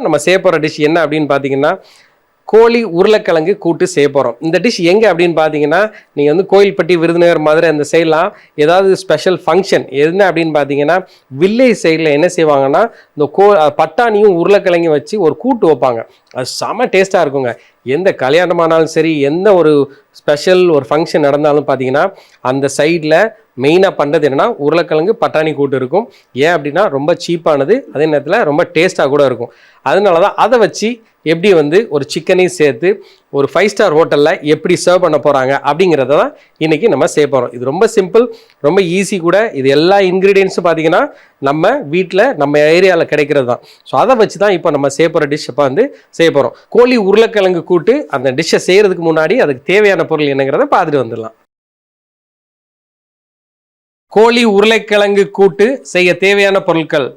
நம்ம செய்ய போகிற டிஷ் என்ன அப்படின்னு பார்த்தீங்கன்னா, கோழி உருளைக்கிழங்கு கூட்டு செய்ய போகிறோம். இந்த டிஷ் எங்கே அப்படின்னு பார்த்தீங்கன்னா, நீங்கள் வந்து கோயில்பட்டி, விருதுநகர், மதுரை அந்த சைட்லாம் ஏதாவது ஸ்பெஷல் ஃபங்க்ஷன் என்ன அப்படின்னு பார்த்தீங்கன்னா, வில்லேஜ் சைடில் என்ன செய்வாங்கன்னா, இந்த பட்டாணியும் உருளைக்கிழங்கும் வச்சு ஒரு கூட்டு வைப்பாங்க. அது செம டேஸ்ட்டாக இருக்குங்க. எந்த கல்யாணமானாலும் சரி, எந்த ஒரு ஸ்பெஷல் ஒரு ஃபங்க்ஷன் நடந்தாலும் பார்த்தீங்கன்னா, அந்த சைடில் மெயினாக பண்ணுறது என்னென்னா உருளைக்கிழங்கு பட்டாணி கூட்டு இருக்கும். ஏன் அப்படின்னா ரொம்ப சீப்பானது, அதே நேரத்தில் ரொம்ப டேஸ்ட்டாக கூட இருக்கும். அதனால தான் அதை வச்சு எப்படி வந்து ஒரு சிக்கனையும் சேர்த்து ஒரு 5 ஸ்டார் ஹோட்டலில் எப்படி சர்வ் பண்ண போகிறாங்க அப்படிங்கிறத தான் இன்றைக்கி நம்ம செய்ய போகிறோம். இது ரொம்ப சிம்பிள், ரொம்ப ஈஸி கூட. இது எல்லா இன்க்ரீடியன்ஸும் பார்த்திங்கன்னா நம்ம வீட்டில் நம்ம ஏரியாவில் கிடைக்கிறது தான். ஸோ அதை வச்சு தான் இப்போ நம்ம செய்ய போகிற டிஷ் இப்போ வந்து செய்ய போகிறோம். கோழி உருளைக்கிழங்கு கூட்டு அந்த டிஷ்ஷை செய்கிறதுக்கு முன்னாடி அதுக்கு தேவையான பொருள் என்னங்கிறத பார்த்துட்டு வந்துடலாம். கோழி உருளைக்கிழங்கு கூட்டு செய்ய தேவையான பொருட்கள்: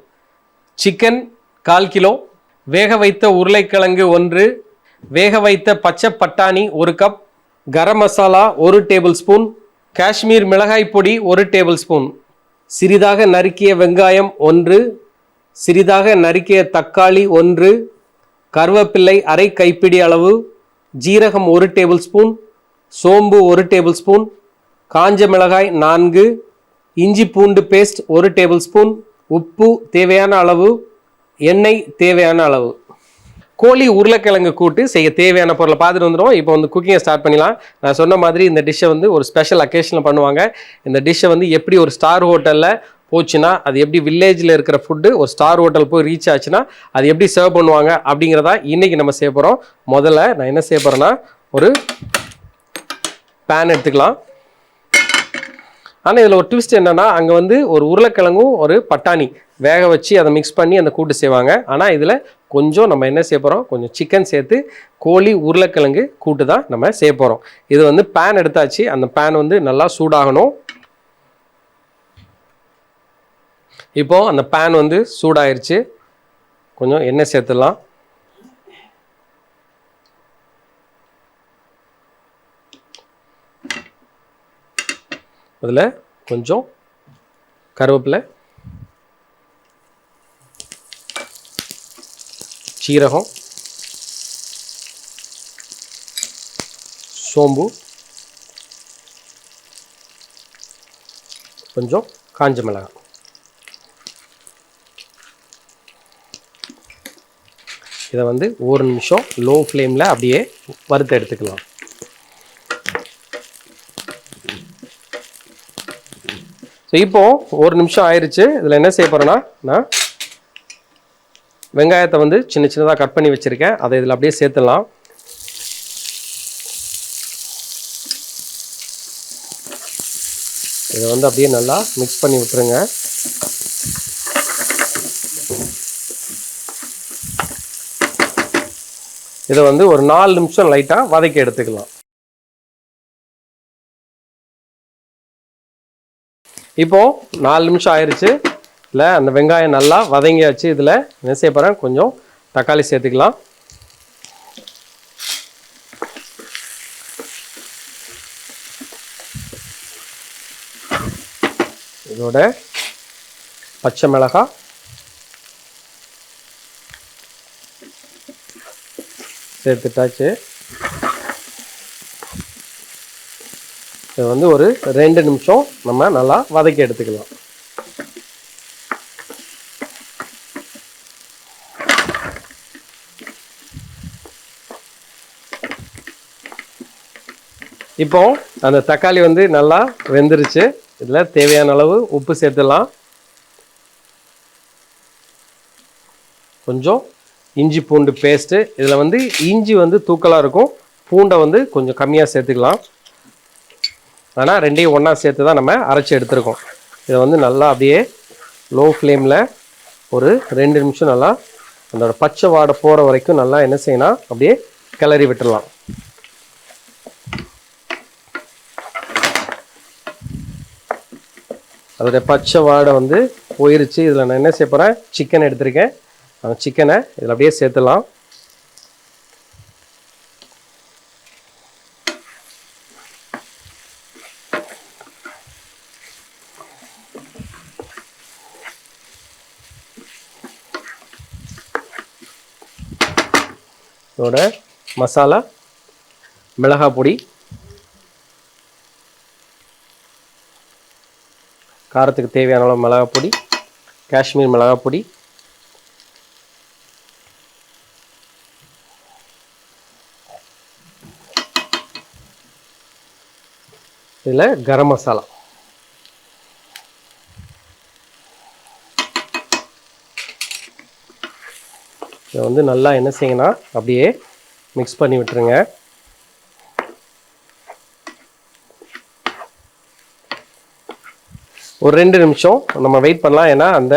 சிக்கன் 1/4 கிலோ, வேக வைத்த உருளைக்கிழங்கு 1, வேக வைத்த பச்சை பட்டாணி 1 cup, garam masala 1 table spoon, Kashmir மிளகாய் பொடி 1 டேபிள் ஸ்பூன், சிறிதாக நறுக்கிய வெங்காயம் 1, சிறிதாக நறுக்கிய தக்காளி 1, கருவேப்பிள்ளை அரை கைப்பிடி அளவு, ஜீரகம் 1 டேபிள் ஸ்பூன், சோம்பு 1 டேபிள் ஸ்பூன், காஞ்ச மிளகாய் 4, இஞ்சி பூண்டு பேஸ்ட் 1 டேபிள் ஸ்பூன், உப்பு தேவையான அளவு, எண்ணெய் தேவையான அளவு. கோழி உருளைக்கிழங்கு கூட்டு செய்ய தேவையான பொருளை பார்த்துட்டு வந்துடும். இப்போ வந்து குக்கிங்கை ஸ்டார்ட் பண்ணிடலாம். நான் சொன்ன மாதிரி இந்த டிஷ்ஷை வந்து ஒரு ஸ்பெஷல் அக்கேஷனில் பண்ணுவாங்க. இந்த டிஷ்ஷை வந்து எப்படி ஒரு ஸ்டார் ஹோட்டலில் போச்சுன்னா, அது எப்படி வில்லேஜில் இருக்கிற ஃபுட்டு ஒரு ஸ்டார் ஹோட்டல் போய் ரீச் ஆச்சுன்னா அது எப்படி சர்வ் பண்ணுவாங்க அப்படிங்கிறதா இன்றைக்கி நம்ம செய்ய போகிறோம். முதல்ல நான் என்ன செய்ய போகிறேன்னா, ஒரு பேன் எடுத்துக்கலாம். ஆனால் இதில் ஒரு ட்விஸ்ட் என்னென்னா, அங்கே வந்து ஒரு உருளைக்கிழங்கும் ஒரு பட்டாணி வேக வச்சு அதை மிக்ஸ் பண்ணி அந்த கூட்டு செய்வாங்க. ஆனால் இதில் கொஞ்சம் நம்ம என்ன செய்ய போகிறோம், கொஞ்சம் சிக்கன் சேர்த்து கோழி உருளைக்கிழங்கு கூட்டு தான் நம்ம செய்ய போகிறோம். இது வந்து பேன் எடுத்தாச்சு. அந்த பேன் வந்து நல்லா சூடாகணும். இப்போது அந்த பேன் வந்து சூடாயிருச்சு. கொஞ்சம் எண்ணெய் சேர்த்துடலாம். அதில் கொஞ்சம் கருவேப்பிலை, சீரகம், சோம்பு, கொஞ்சம் காஞ்ச மிளகாய். இதை வந்து ஒரு நிமிஷம் லோ ஃப்ளேமில் அப்படியே வறுத்து எடுத்துக்கலாம். ஸோ இப்போது ஒரு நிமிஷம் ஆயிடுச்சு. இதில் என்ன செய்ய போகிறேன்னா, நான் வெங்காயத்தை வந்து சின்ன சின்னதாக கட் பண்ணி வச்சுருக்கேன். அதை இதில் அப்படியே சேர்த்துடலாம். இதை வந்து அப்படியே நல்லா மிக்ஸ் பண்ணி விட்டுருங்க. இதை வந்து ஒரு 4 நிமிஷம் லைட்டாக வதக்கி எடுத்துக்கலாம். இப்போது 4 நிமிஷம் ஆயிடுச்சு. இல்லை அந்த வெங்காயம் நல்லா வதங்கியாச்சு. இதில் என்ன செய்ய போகிறேன், கொஞ்சம் தக்காளி சேர்த்துக்கலாம். இதோட பச்சை மிளகாய், சேர்த்துட்டாச்சு. இதை வந்து ஒரு 2 நிமிஷம் நம்ம நல்லா வதக்கி எடுத்துக்கலாம். இப்போ அந்த தக்காளி வந்து நல்லா வெந்துருச்சு. இதில் தேவையான அளவு உப்பு சேர்த்துடலாம். கொஞ்சம் இஞ்சி பூண்டு பேஸ்ட்டு. இதில் வந்து இஞ்சி வந்து தூக்கலாக இருக்கும், பூண்டை வந்து கொஞ்சம் கம்மியாக சேர்த்துக்கலாம். ஆனால் ரெண்டையும் ஒன்றா சேர்த்து தான் நம்ம அரைச்சி எடுத்துருக்கோம். இதை வந்து நல்லா அப்படியே லோ ஃப்ளேமில் ஒரு 2 நிமிஷம் நல்லா அதோட பச்சை வாடை போகிற வரைக்கும் நல்லா என்ன செய்யணும், அப்படியே கிளறி விட்டுடலாம். அதோடைய பச்சை வாடை வந்து போயிருச்சு. இதில் நான் என்ன செய்ய போகிறேன், சிக்கன் எடுத்திருக்கேன். அந்த சிக்கனை இதில் அப்படியே சேர்த்துடலாம். இதோட மசாலா மிளகாய் பொடி, காரத்துக்கு தேவையான அளவு மிளகாய் பொடி, காஷ்மீர் மிளகாய் பொடி, இதில் கரம் மசாலா, இதை வந்து நல்லா என்ன செய்யுங்கன்னா அப்படியே மிக்ஸ் பண்ணி விட்டுருங்க. ஒரு 2 நிமிஷம் நம்ம வெயிட் பண்ணலாம். ஏன்னா அந்த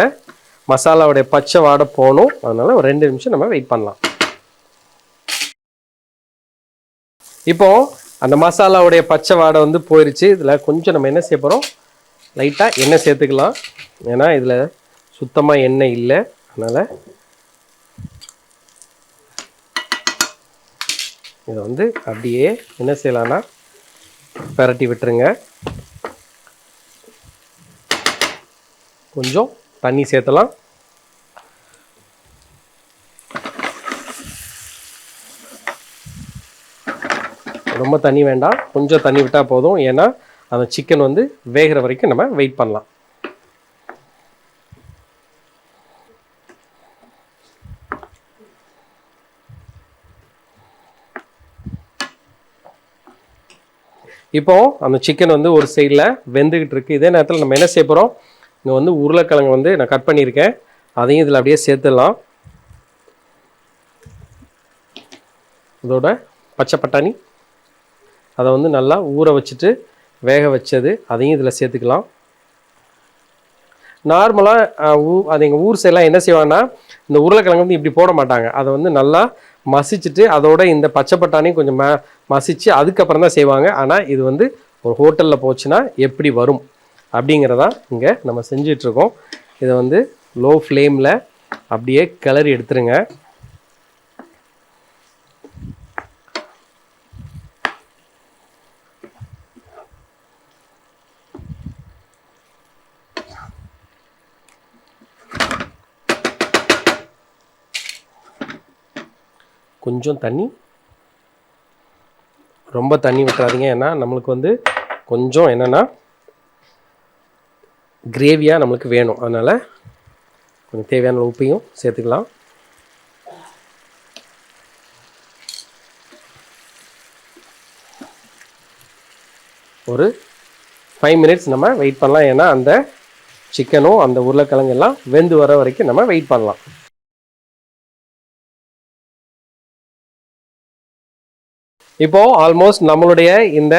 மசாலாவுடைய பச்சை வாடை போகணும். அதனால ஒரு 2 நிமிஷம் நம்ம வெயிட் பண்ணலாம். இப்போ அந்த மசாலாவுடைய பச்சை வாடை வந்து போயிடுச்சு. இதில் கொஞ்சம் நம்ம என்ன செய்ய போகிறோம், லைட்டாக எண்ணெய் சேர்த்துக்கலாம். ஏன்னா இதில் சுத்தமாக எண்ணெய் இல்லை. அதனால் இதை வந்து அப்படியே என்ன செய்யலான்னா பரட்டி விட்டுருங்க. கொஞ்சம் தண்ணி சேர்த்தலாம். ரொம்ப தண்ணி வேண்டாம், கொஞ்சம் தண்ணி விட்டால் போதும். ஏன்னா அந்த சிக்கன் வந்து வேகிற வரைக்கும் நம்ம வெயிட் பண்ணலாம். இப்போ அந்த சிக்கன் வந்து ஒரு சைடில் வெந்துக்கிட்டு இருக்குது. இதே நேரத்தில் நம்ம என்ன செய்ய போகிறோம், இங்கே வந்து உருளைக்கிழங்கு வந்து நான் கட் பண்ணியிருக்கேன். அதையும் இதில் அப்படியே சேர்த்துடலாம். இதோட பச்சை பட்டாணி, அதை வந்து நல்லா ஊற வச்சுட்டு வேக வச்சது, அதையும் இதில் சேர்த்துக்கலாம். நார்மலாக அது எங்கள் ஊர் சைடெலாம் என்ன செய்வாங்கன்னா இந்த உருளைக்கிழங்கு வந்து இப்படி போட மாட்டாங்க. அதை வந்து நல்லா மசிச்சுட்டு அதோட இந்த பச்சை பட்டாணியும் கொஞ்சம் மசித்து அதுக்கப்புறம் தான் செய்வாங்க. ஆனால் இது வந்து ஒரு ஹோட்டலில் போச்சுன்னா எப்படி வரும் அப்படிங்கிறதான் இங்கே நம்ம செஞ்சிட்ருக்கோம். இதை வந்து லோ ஃப்ளேமில் அப்படியே கிளறி எடுத்துருங்க. கொஞ்சம் தண்ணி, ரொம்ப தண்ணி விட்டுறாதீங்க. ஏன்னா நம்மளுக்கு வந்து கொஞ்சம் என்னென்னா கிரேவியாக நம்மளுக்கு வேணும். அதனால் கொஞ்சம் தேவையான உப்பையும் சேர்த்துக்கலாம். ஒரு 5 மினிட்ஸ் நம்ம வெயிட் பண்ணலாம். ஏன்னா அந்த சிக்கனும் அந்த உருளைக்கிழங்கு எல்லாம் வெந்து வர வரைக்கும் நம்ம வெயிட் பண்ணலாம். இப்போ ஆல்மோஸ்ட் நம்மளுடைய இந்த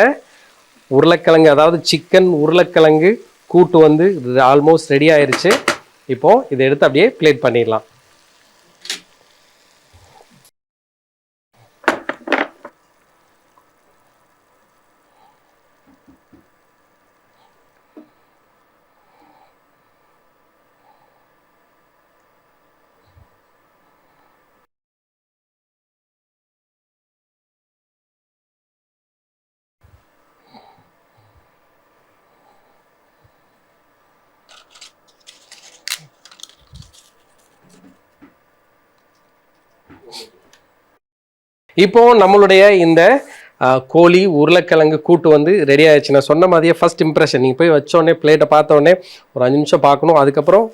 உருளைக்கிழங்கு, அதாவது சிக்கன் உருளைக்கிழங்கு கூட்டு வந்து ஆல்மோஸ்ட் ரெடி ஆயிருச்சு. இப்போ இதை எடுத்து அப்படியே பிளேட் பண்ணிடலாம். இப்போ நம்மளுடைய இந்த கோழி உருளைக்கிழங்கு கூட்டு வந்து ரெடி ஆயிடுச்சு. நான் சொன்ன மாதிரியே ஃபர்ஸ்ட் இம்ப்ரெஷன், நீங்கள் போய் வச்சோடனே பிளேட்டை பார்த்தோடனே ஒரு 5 நிமிஷம் பார்க்கணும். அதுக்கப்புறம்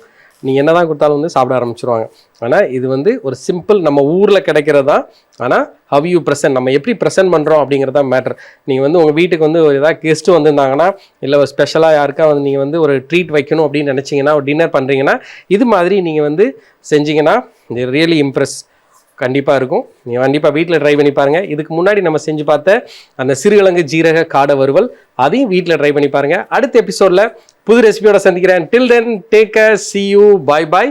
நீங்கள் என்ன தான் கொடுத்தாலும் வந்து சாப்பிட ஆரம்பிச்சிருவாங்க. ஆனால் இது வந்து ஒரு சிம்பிள் நம்ம ஊரில் கிடைக்கிறது தான். ஆனால் ஹவ் யூ ப்ரெசென்ட், நம்ம எப்படி ப்ரெசென்ட் பண்ணுறோம் அப்படிங்கிறதா மேட்ரு. நீங்கள் வந்து உங்கள் வீட்டுக்கு வந்து ஒரு ஏதாவது கெஸ்ட்டு வந்திருந்தாங்கன்னா, இல்லை ஒரு ஸ்பெஷலாக யாருக்கா வந்து நீங்கள் வந்து ஒரு ட்ரீட் வைக்கணும் அப்படின்னு நினச்சிங்கன்னா, ஒரு டின்னர் பண்ணுறீங்கன்னா, இது மாதிரி நீங்கள் வந்து செஞ்சிங்கன்னா ரியலி இம்ப்ரெஸ் கண்டிப்பாக இருக்கும். நீங்கள் கண்டிப்பாக வீட்டில் ட்ரை பண்ணி பாருங்கள். இதுக்கு முன்னாடி நம்ம செஞ்சு பார்த்த அந்த சிறுகிழங்கு ஜீரக காடை வறுவல், அதையும் வீட்டில் ட்ரை பண்ணி பாருங்கள். அடுத்த எபிசோடில் புது ரெசிபியோட சந்திக்கிறேன். Till then take care, see you, bye bye.